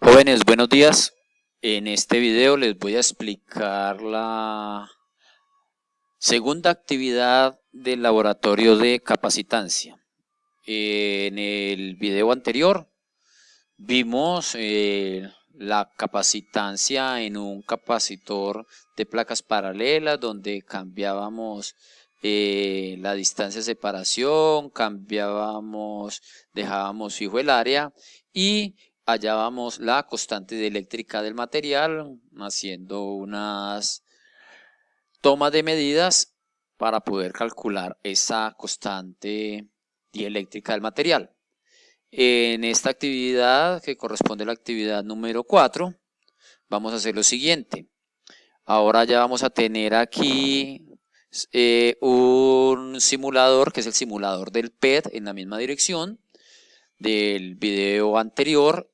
Jóvenes, buenos días. En este video les voy a explicar la segunda actividad del laboratorio de capacitancia. En el video anterior vimos la capacitancia en un capacitor de placas paralelas donde cambiábamos la distancia de separación, dejábamos fijo el área y hallábamos la constante eléctrica del material, haciendo unas tomas de medidas para poder calcular esa constante dieléctrica del material. En esta actividad, que corresponde a la actividad número 4, vamos a hacer lo siguiente. Ahora ya vamos a tener aquí un simulador, que es el simulador del PET, en la misma dirección del video anterior,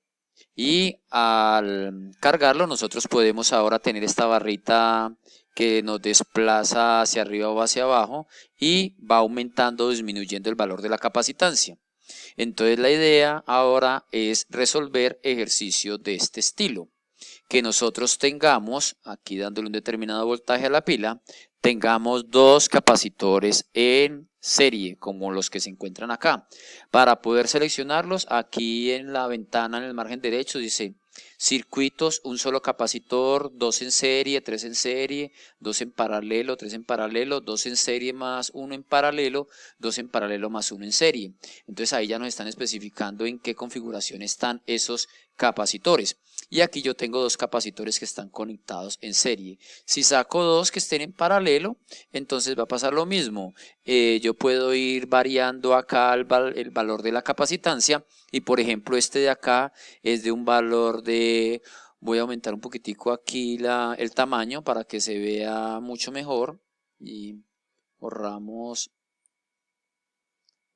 y al cargarlo nosotros podemos ahora tener esta barrita que nos desplaza hacia arriba o hacia abajo y va aumentando o disminuyendo el valor de la capacitancia. Entonces la idea ahora es resolver ejercicios de este estilo, que nosotros tengamos, aquí dándole un determinado voltaje a la pila, tengamos dos capacitores en serie, como los que se encuentran acá. Para poder seleccionarlos, aquí en la ventana en el margen derecho dice circuitos, un solo capacitor, dos en serie, tres en serie, dos en paralelo, tres en paralelo, dos en serie más uno en paralelo, dos en paralelo más uno en serie. Entonces ahí ya nos están especificando en qué configuración están esos capacitores. Y aquí yo tengo dos capacitores que están conectados en serie. Si saco dos que estén en paralelo, entonces va a pasar lo mismo. Yo puedo ir variando acá el valor de la capacitancia, y por ejemplo este de acá es de un valor de, voy a aumentar un poquitico aquí el tamaño para que se vea mucho mejor, y borramos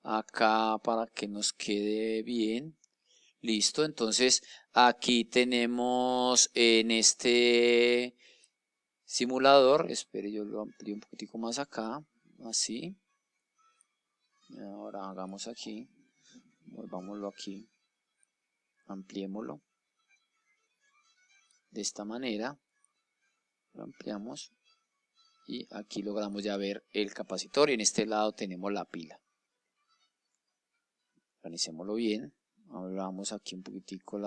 acá para que nos quede bien. Listo, entonces aquí tenemos en este simulador, espere, yo lo amplío un poquitico más acá, así. Ahora hagamos aquí, volvámoslo aquí, ampliémoslo de esta manera, lo ampliamos y aquí logramos ya ver el capacitor, y en este lado tenemos la pila. Organicémoslo bien, hablamos aquí un poquitico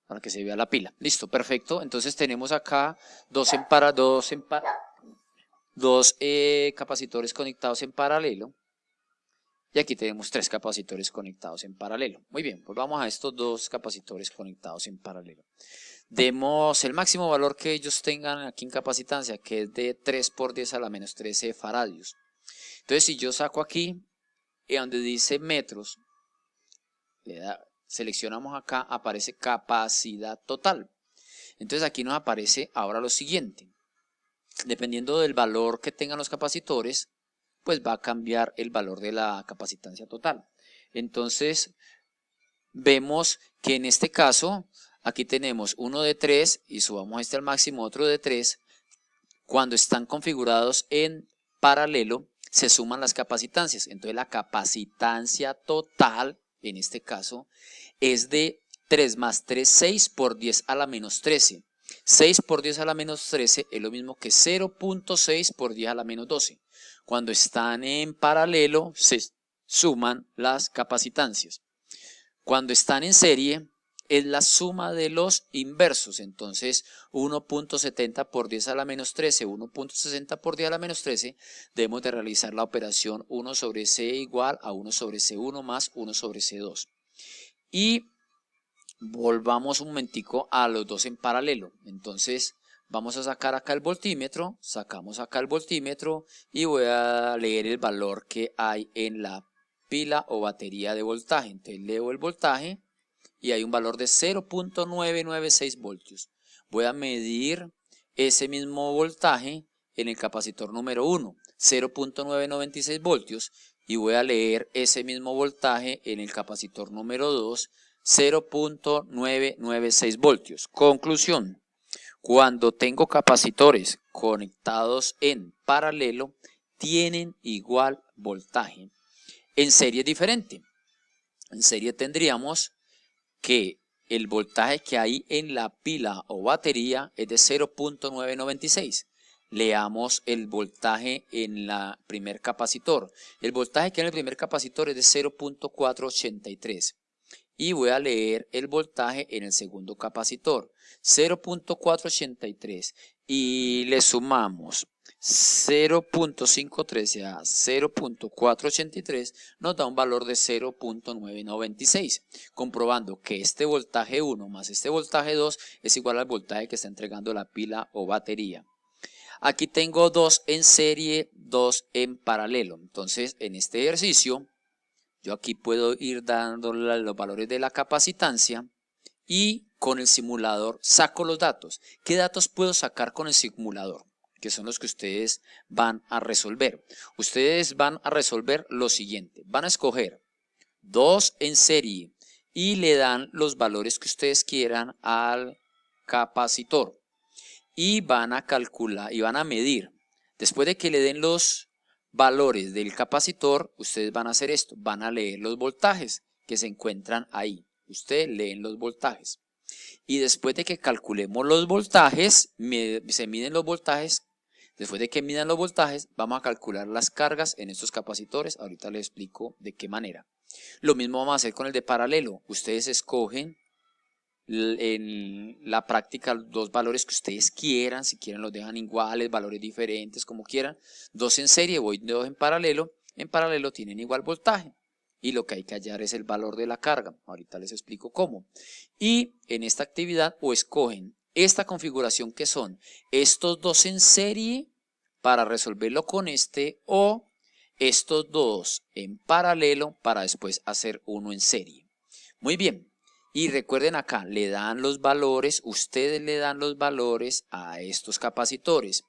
para que se vea la pila. Listo, perfecto. Entonces tenemos acá dos capacitores conectados en paralelo, y aquí tenemos tres capacitores conectados en paralelo. Muy bien, pues vamos a estos dos capacitores conectados en paralelo. Demos el máximo valor que ellos tengan aquí en capacitancia, que es de 3 por 10 a la menos 13 faradios. Entonces si yo saco aquí, y donde dice metros, seleccionamos acá, aparece capacidad total. Entonces aquí nos aparece ahora lo siguiente. Dependiendo del valor que tengan los capacitores, pues va a cambiar el valor de la capacitancia total. Entonces vemos que en este caso aquí tenemos uno de 3 y subamos este al máximo, otro de 3. Cuando están configurados en paralelo se suman las capacitancias. Entonces la capacitancia total en este caso es de 3 más 3, 6 por 10 a la menos 13. 6 por 10 a la menos 13 es lo mismo que 0.6 por 10 a la menos 12. Cuando están en paralelo se suman las capacitancias. Cuando están en serie es la suma de los inversos. Entonces 1.70 por 10 a la menos 13, 1.60 por 10 a la menos 13, debemos de realizar la operación 1 sobre C igual a 1 sobre C1 más 1 sobre C2. Y volvamos un momentico a los dos en paralelo. Entonces vamos a sacar acá el voltímetro, sacamos acá el voltímetro y voy a leer el valor que hay en la pila o batería de voltaje. Entonces leo el voltaje y hay un valor de 0.996 voltios. Voy a medir ese mismo voltaje en el capacitor número 1, 0.996 voltios, y voy a leer ese mismo voltaje en el capacitor número 2, 0.996 voltios. Conclusión: cuando tengo capacitores conectados en paralelo, tienen igual voltaje. En serie es diferente. En serie tendríamos que el voltaje que hay en la pila o batería es de 0.996. Leamos el voltaje en el primer capacitor. El voltaje que hay en el primer capacitor es de 0.483. Y voy a leer el voltaje en el segundo capacitor, 0.483. Y le sumamos 0.513 a 0.483 nos da un valor de 0.996, comprobando que este voltaje 1 más este voltaje 2 es igual al voltaje que está entregando la pila o batería. Aquí tengo dos en serie, dos en paralelo. Entonces, en este ejercicio, yo aquí puedo ir dando los valores de la capacitancia y con el simulador saco los datos. ¿Qué datos puedo sacar con el simulador? Que son los que ustedes van a resolver. Ustedes van a resolver lo siguiente. Van a escoger dos en serie y le dan los valores que ustedes quieran al capacitor. Y van a calcular y van a medir. Después de que le den los valores del capacitor, ustedes van a hacer esto, van a leer los voltajes que se encuentran ahí. Ustedes leen los voltajes. Y después de que calculemos los voltajes, se miden los voltajes. Después de que midan los voltajes, vamos a calcular las cargas en estos capacitores. Ahorita les explico de qué manera. Lo mismo vamos a hacer con el de paralelo. Ustedes escogen en la práctica dos valores que ustedes quieran, si quieren los dejan iguales, valores diferentes, como quieran. Dos en serie, voy dos en paralelo tienen igual voltaje y lo que hay que hallar es el valor de la carga. Ahorita les explico cómo. Y en esta actividad o escogen esta configuración que son estos dos en serie para resolverlo con este o estos dos en paralelo para después hacer uno en serie. Muy bien. Y recuerden acá, le dan los valores, ustedes le dan los valores a estos capacitores.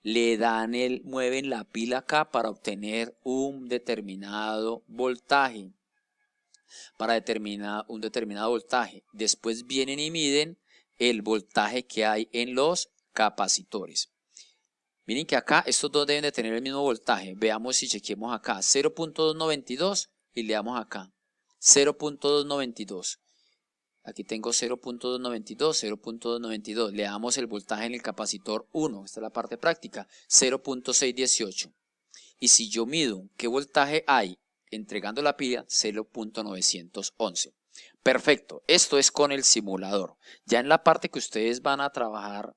Mueven la pila acá para obtener un determinado voltaje. Para determinar un determinado voltaje. Después vienen y miden el voltaje que hay en los capacitores. Miren que acá estos dos deben de tener el mismo voltaje. Veamos si chequeemos acá 0.292 y le damos acá 0.292. Aquí tengo 0.292, 0.292. Le damos el voltaje en el capacitor 1. Esta es la parte práctica. 0.618. Y si yo mido qué voltaje hay entregando la pila, 0.911. Perfecto. Esto es con el simulador. Ya en la parte que ustedes van a trabajar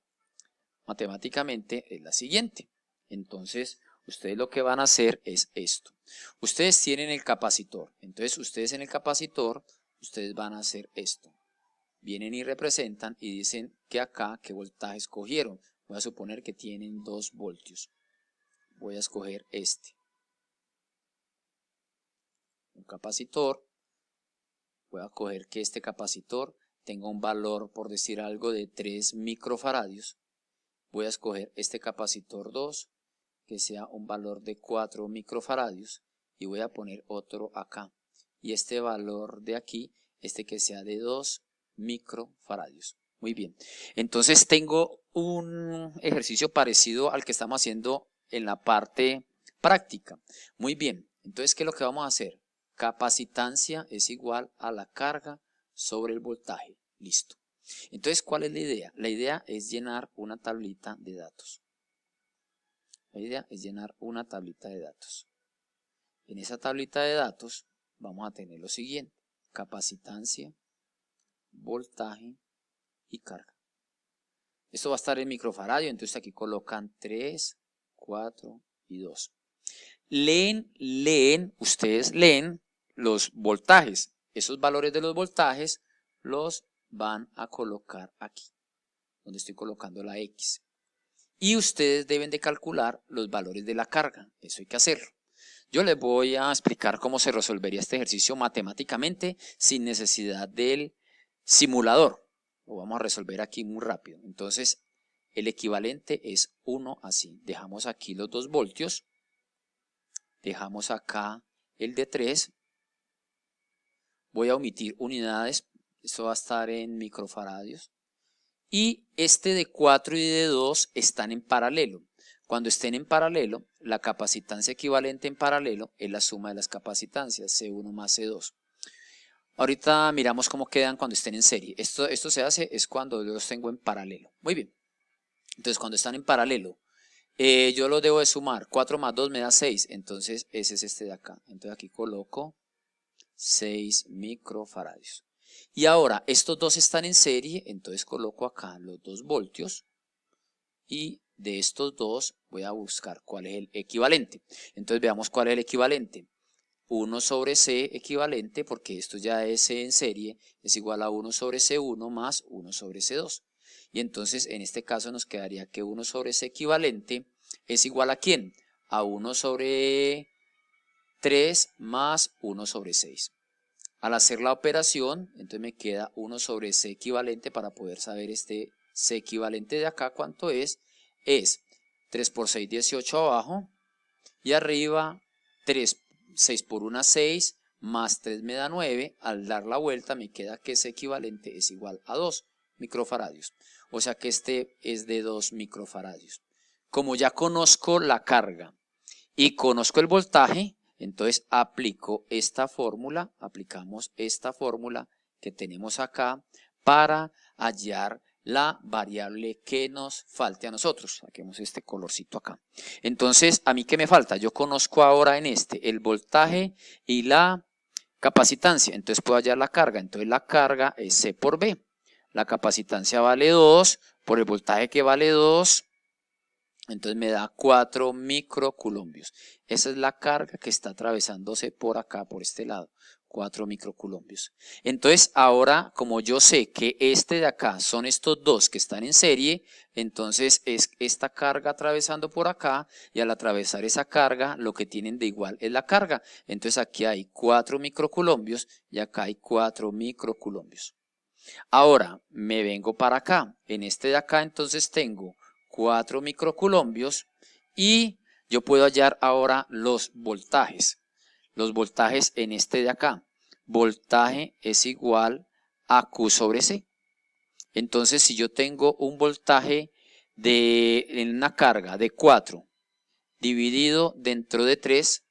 matemáticamente es la siguiente. Entonces, ustedes lo que van a hacer es esto. Ustedes tienen el capacitor. Entonces, ustedes en el capacitor, ustedes van a hacer esto. Vienen y representan y dicen que acá qué voltaje escogieron. Voy a suponer que tienen 2 voltios. Voy a escoger este. Un capacitor. Voy a coger que este capacitor tenga un valor, por decir algo, de 3 microfaradios. Voy a escoger este capacitor 2, que sea un valor de 4 microfaradios. Y voy a poner otro acá. Y este valor de aquí, este que sea de 2 microfaradios. Muy bien. Entonces tengo un ejercicio parecido al que estamos haciendo en la parte práctica. Muy bien. Entonces, ¿qué es lo que vamos a hacer? Capacitancia es igual a la carga sobre el voltaje. Listo. Entonces, ¿cuál es la idea? La idea es llenar una tablita de datos. La idea es llenar una tablita de datos. En esa tablita de datos vamos a tener lo siguiente. Capacitancia, voltaje y carga. Esto va a estar en microfaradio, entonces aquí colocan 3, 4 y 2. Ustedes leen los voltajes. Esos valores de los voltajes los van a colocar aquí, donde estoy colocando la X. Y ustedes deben de calcular los valores de la carga. Eso hay que hacerlo. Yo les voy a explicar cómo se resolvería este ejercicio matemáticamente sin necesidad del simulador. Lo vamos a resolver aquí muy rápido. Entonces, el equivalente es 1 así. Dejamos aquí los 2 voltios. Dejamos acá el de 3. Voy a omitir unidades. Esto va a estar en microfaradios. Y este de 4 y de 2 están en paralelo. Cuando estén en paralelo, la capacitancia equivalente en paralelo es la suma de las capacitancias, C1 más C2. Ahorita miramos cómo quedan cuando estén en serie. Esto se hace es cuando yo los tengo en paralelo. Muy bien. Entonces cuando están en paralelo, yo los debo de sumar. 4 más 2 me da 6. Entonces ese es este de acá. Entonces aquí coloco 6 microfaradios. Y ahora estos dos están en serie. Entonces coloco acá los 2 voltios. Y de estos dos voy a buscar cuál es el equivalente. Entonces veamos cuál es el equivalente. 1 sobre C equivalente, porque esto ya es en serie, es igual a 1 sobre C1 más 1 sobre C2. Y entonces en este caso nos quedaría que 1 sobre C equivalente es igual a ¿quién? A 1 sobre 3 más 1 sobre 6. Al hacer la operación, entonces me queda 1 sobre C equivalente para poder saber este C equivalente de acá, ¿cuánto es? Es 3 por 6, 18 abajo, y arriba 6 por 1, 6, más 3 me da 9, al dar la vuelta me queda que ese equivalente es igual a 2 microfaradios, o sea que este es de 2 microfaradios. Como ya conozco la carga y conozco el voltaje, entonces aplicamos esta fórmula que tenemos acá para hallar la variable que nos falte a nosotros. Saquemos este colorcito acá. Entonces, ¿a mí qué me falta? Yo conozco ahora en el voltaje y la capacitancia. Entonces puedo hallar la carga. Entonces la carga es C por B. La capacitancia vale 2 por el voltaje que vale 2. Entonces me da 4 microculombios. Esa es la carga que está atravesándose por acá, por este lado. 4 microculombios. Entonces ahora, como yo sé que este de acá son estos dos que están en serie, entonces es esta carga atravesando por acá, y al atravesar esa carga lo que tienen de igual es la carga. Entonces aquí hay 4 microculombios y acá hay 4 microculombios. Ahora me vengo para acá. En este de acá entonces tengo 4 microculombios y yo puedo hallar ahora los voltajes. Los voltajes en este de acá. Voltaje es igual a Q sobre C. Entonces si yo tengo un voltaje en una carga de 4 dividido dentro de 3,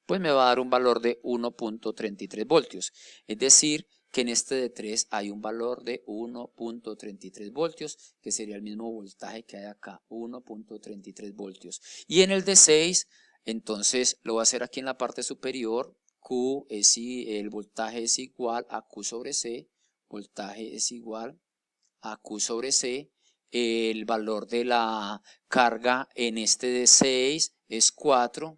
pues me va a dar un valor de 1.33 voltios. Es decir, que en este de 3 hay un valor de 1.33 voltios, que sería el mismo voltaje que hay acá, 1.33 voltios. Y en el de 6, entonces lo voy a hacer aquí en la parte superior. El voltaje es igual a Q sobre C, voltaje es igual a Q sobre C. El valor de la carga en este de 6 es 4,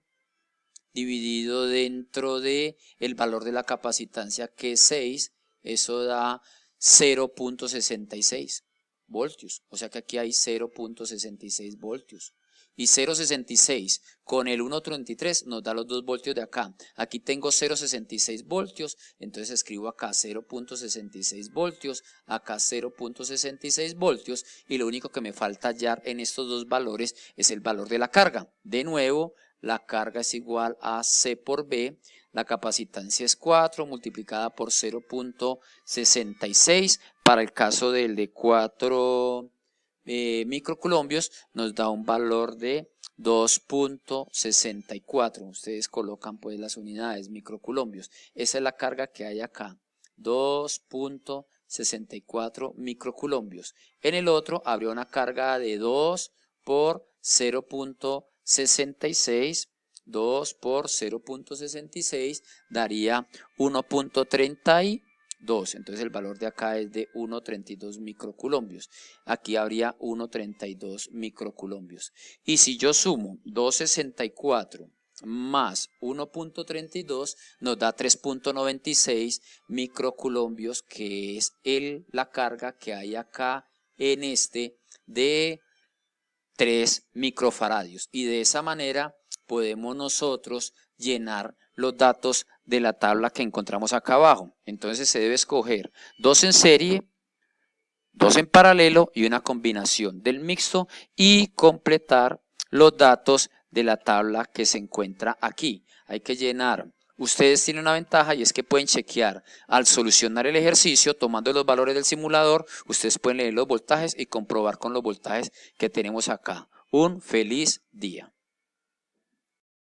dividido dentro de el valor de la capacitancia que es 6, eso da 0.66 voltios, o sea que aquí hay 0.66 voltios. Y 0.66 con el 1.33 nos da los 2 voltios de acá. Aquí tengo 0.66 voltios, entonces escribo acá 0.66 voltios, acá 0.66 voltios, y lo único que me falta hallar en estos dos valores es el valor de la carga. De nuevo, la carga es igual a C por B, la capacitancia es 4 multiplicada por 0.66, para el caso del de 4 microculombios nos da un valor de 2.64, ustedes colocan pues las unidades, microculombios, esa es la carga que hay acá, 2.64 microculombios. En el otro habría una carga de 2 por 0.66, 2 por 0.66 daría 1.32, entonces el valor de acá es de 1.32 microculombios, aquí habría 1.32 microculombios. Y si yo sumo 2.64 más 1.32 nos da 3.96 microculombios, que es la carga que hay acá en este de 3 microfaradios, y de esa manera podemos nosotros llenar los datos de la tabla que encontramos acá abajo. Entonces se debe escoger 2 en serie, 2 en paralelo y una combinación del mixto, y completar los datos de la tabla que se encuentra aquí. Hay que llenar. Ustedes tienen una ventaja, y es que pueden chequear al solucionar el ejercicio tomando los valores del simulador. Ustedes pueden leer los voltajes y comprobar con los voltajes que tenemos acá. Un feliz día.